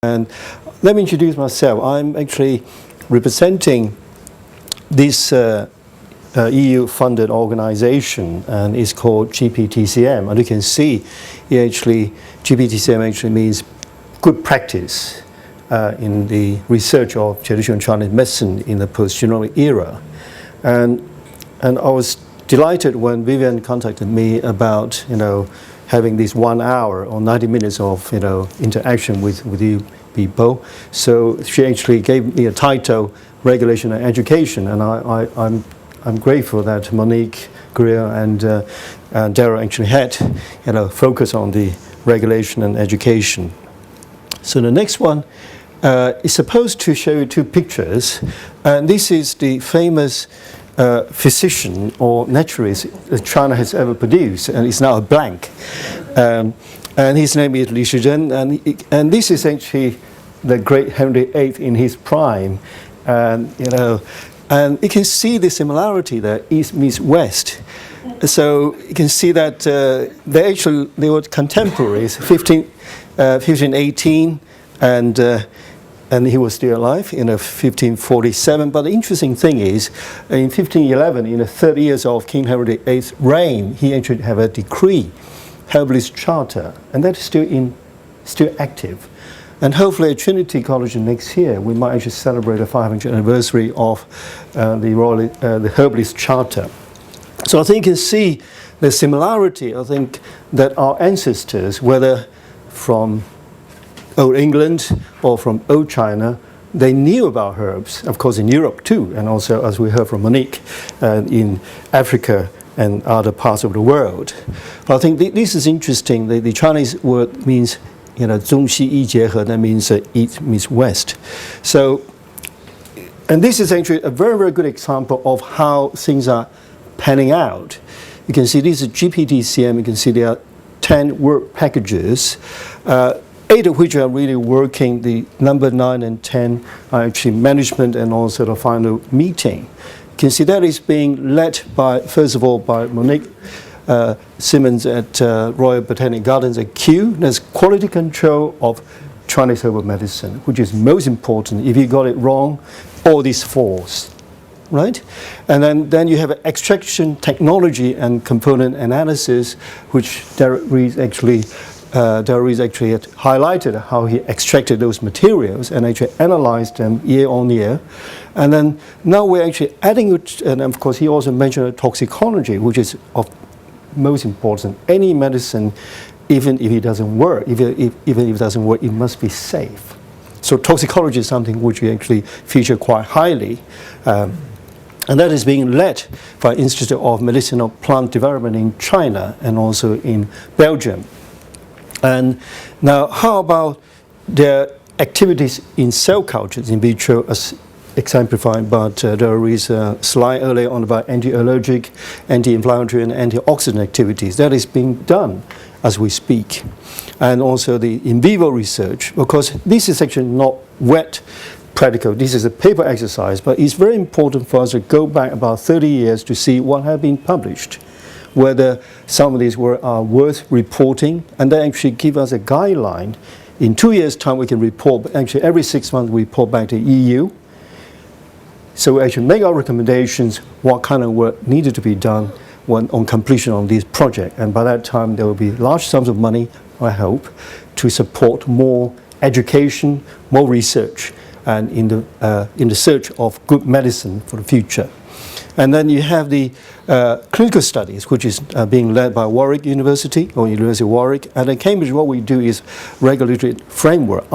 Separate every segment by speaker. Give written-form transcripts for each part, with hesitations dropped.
Speaker 1: And let me introduce myself. I'm actually representing this EU-funded organization, and it's called GPTCM. And you can see here actually, GPTCM actually means good practice in the research of traditional Chinese medicine in the post-genomic era. And I was delighted when Vivian contacted me about, having this 1 hour or 90 minutes of, interaction with you people. So she actually gave me a title, Regulation and Education, and I'm grateful that Monique, Greer, and Daryl actually had, focus on the regulation and education. So the next one is supposed to show you two pictures, and this is the famous physician or naturalist that China has ever produced, and it's now a blank. And his name is Li Shizhen, and this is actually the great Henry VIII in his prime. And you can see the similarity there, East meets West. So you can see that they were contemporaries, 1518, and he was still alive in 1547. But the interesting thing is, in 1511, in the 30 years of King Henry VIII's reign, he actually had a decree, Herbalist Charter, and that is still active. And hopefully at Trinity College next year, we might actually celebrate the 500th anniversary of the Herbalist Charter. So I think you can see the similarity, I think, that our ancestors, whether from Old England or from Old China, they knew about herbs, of course in Europe too, and also, as we heard from Monique, in Africa and other parts of the world. But I think this is interesting. The Chinese word means, 中西医结合, that means East means West. So, and this is actually a very, very good example of how things are panning out. You can see this is GPTCM. You can see there are 10 work packages, 8 of which are really working. The number 9 and 10 are actually management and also the final meeting. You can see that is being led by, first of all, by Monique Simmons at Royal Botanic Gardens at Kew. There's quality control of Chinese herbal medicine, which is most important. If you got it wrong, all this falls, right? And then you have extraction technology and component analysis, which Derek Rees actually had highlighted how he extracted those materials and actually analyzed them year on year. And then now we're actually adding it, and of course he also mentioned toxicology, which is of most important. Any medicine, even if it doesn't work, even if it doesn't work, it must be safe. So toxicology is something which we actually feature quite highly. And that is being led by Institute of Medicinal Plant Development in China and also in Belgium. And now, how about their activities in cell cultures in vitro, as exemplified by Dory's slide earlier on about anti-allergic, anti-inflammatory, and antioxidant activities? That is being done as we speak. And also the in vivo research, because this is actually not wet practical. This is a paper exercise, but it's very important for us to go back about 30 years to see what has been published, whether some of these are worth reporting, and they actually give us a guideline. In 2 years' time, we can report, but actually every 6 months we report back to EU. So we actually make our recommendations, what kind of work needed to be done on completion of this project. And by that time, there will be large sums of money, I hope, to support more education, more research, and in the search of good medicine for the future. And then you have the clinical studies, which is being led by Warwick University, or University of Warwick. And at Cambridge, what we do is regulatory framework.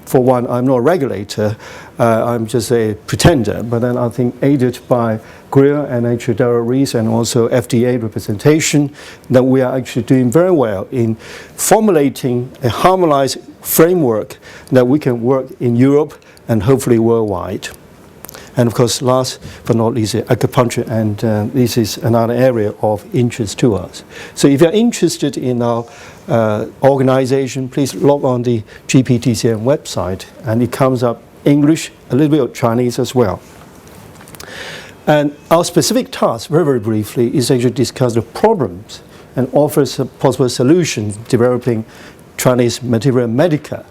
Speaker 1: For one, I'm not a regulator, I'm just a pretender, but then I think aided by Greer and actually Daryl Rees and also FDA representation, that we are actually doing very well in formulating a harmonized framework that we can work in Europe and hopefully worldwide. And of course, last but not least, acupuncture, and this is another area of interest to us. So if you're interested in our organization, please log on the GPTCM website, and it comes up English, a little bit of Chinese as well. And our specific task, very, very briefly, is actually discuss the problems and offer possible solutions developing Chinese materia medica.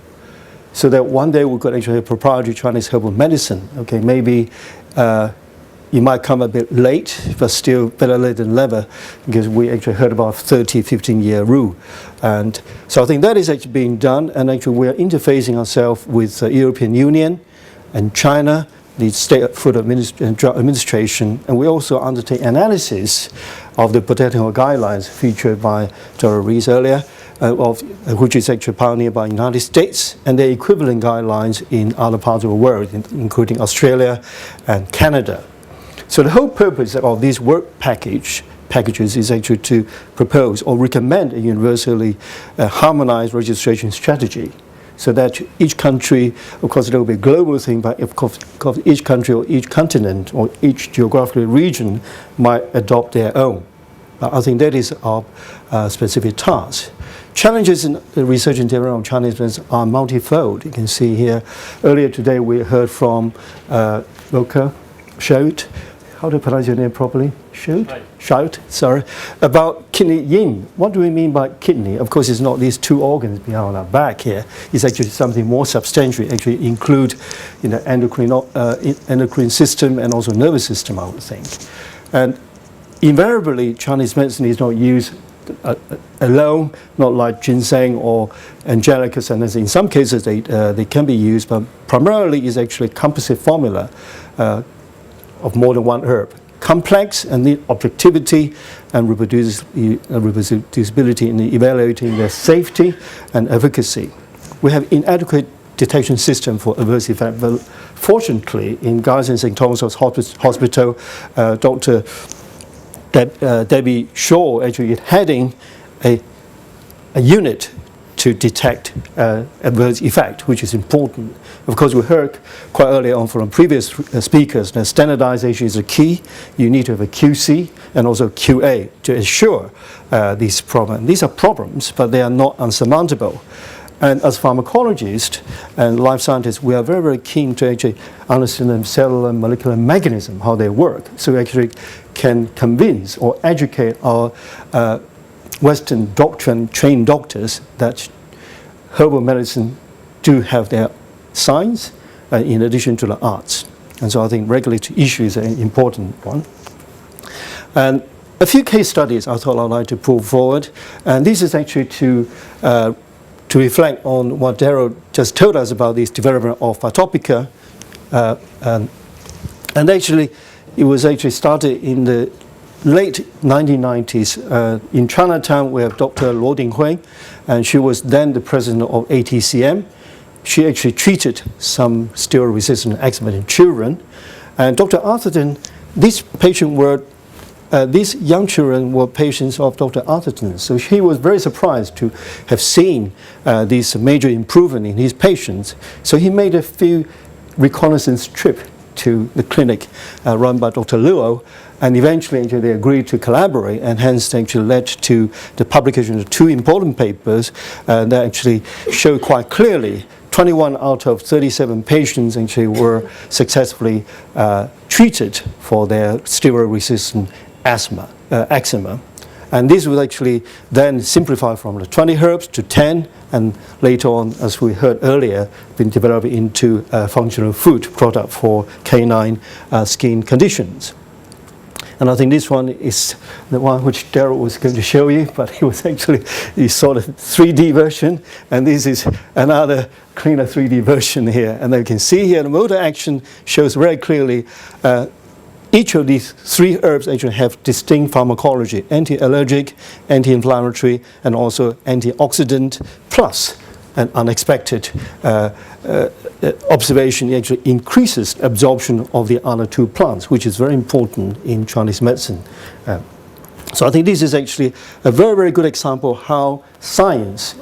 Speaker 1: so that one day we could actually have proprietary Chinese herbal medicine. Okay, maybe it might come a bit late, but still better late than never, because we actually heard about 30, 15-year rule. And so I think that is actually being done, and actually we are interfacing ourselves with the European Union and China, the State Food Administration, and we also undertake analysis of the botanical guidelines featured by Dr. Rees earlier, which is actually pioneered by the United States, and the equivalent guidelines in other parts of the world, including Australia and Canada. So the whole purpose of this work packages is actually to propose or recommend a universally harmonized registration strategy, so that each country, of course it will be a global thing, but of course each country or each continent or each geographical region might adopt their own. I think that is our specific task. Challenges in the research and development of Chinese medicine are multifold. You can see here, earlier today we heard from Loka Shout, how to pronounce your name properly? Shout, sorry, about kidney yin. What do we mean by kidney? Of course, it's not these two organs behind our back here. It's actually something more substantial. Actually include, endocrine system and also nervous system, I would think. And invariably, Chinese medicine is not used alone, not like ginseng or angelicus, and in some cases they can be used, but primarily is actually a composite formula of more than one herb. Complex and need objectivity and reproducibility in evaluating their safety and efficacy. We have inadequate detection system for adverse effect, but fortunately in Guy's and St. Thomas Hospital, Dr. Debbie Shaw actually is heading a unit to detect adverse effect, which is important. Of course, we heard quite early on from previous speakers that standardization is a key. You need to have a QC and also QA to ensure these problems. These are problems, but they are not unsurmountable. And as pharmacologists and life scientists, we are very, very keen to actually understand the cellular and molecular mechanism, how they work, so we actually can convince or educate our Western doctrine-trained doctors that herbal medicine do have their science in addition to the arts. And so I think regulatory issues are an important one. And a few case studies I thought I'd like to pull forward. And this is actually to reflect on what Daryl just told us about this development of Phytopica. And actually, it was actually started in the late 1990s. In Chinatown, we have Dr. Luo Dinghui, and she was then the president of ATCM. She actually treated some steroid-resistant eczema in children. And Dr. Atherton, these young children were patients of Dr. Atherton. So he was very surprised to have seen this major improvement in his patients. So he made a few reconnaissance trips to the clinic run by Dr. Luo, and eventually actually, they agreed to collaborate, and hence actually led to the publication of two important papers that actually show quite clearly 21 out of 37 patients actually were successfully treated for their steroid-resistant eczema. And this was actually then simplified from the 20 herbs to 10, and later on, as we heard earlier, been developed into a functional food product for canine skin conditions. And I think this one is the one which Daryl was going to show you, but it was actually the sort of 3D version, and this is another cleaner 3D version here. And you can see here the mode of action shows very clearly each of these three herbs actually have distinct pharmacology: anti-allergic, anti-inflammatory, and also antioxidant, plus an unexpected observation actually increases absorption of the other two plants, which is very important in Chinese medicine. So I think this is actually a very, very good example of how science,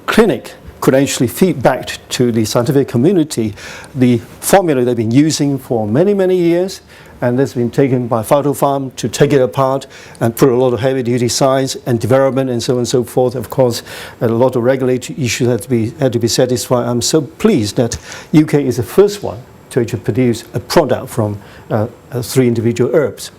Speaker 1: clinic could actually feed back to the scientific community the formula they've been using for many, many years, and that's been taken by Phytopharm to take it apart and put a lot of heavy-duty science and development and so on and so forth. Of course, a lot of regulatory issues had to be satisfied. I'm so pleased that UK is the first one to actually produce a product from 3 individual herbs.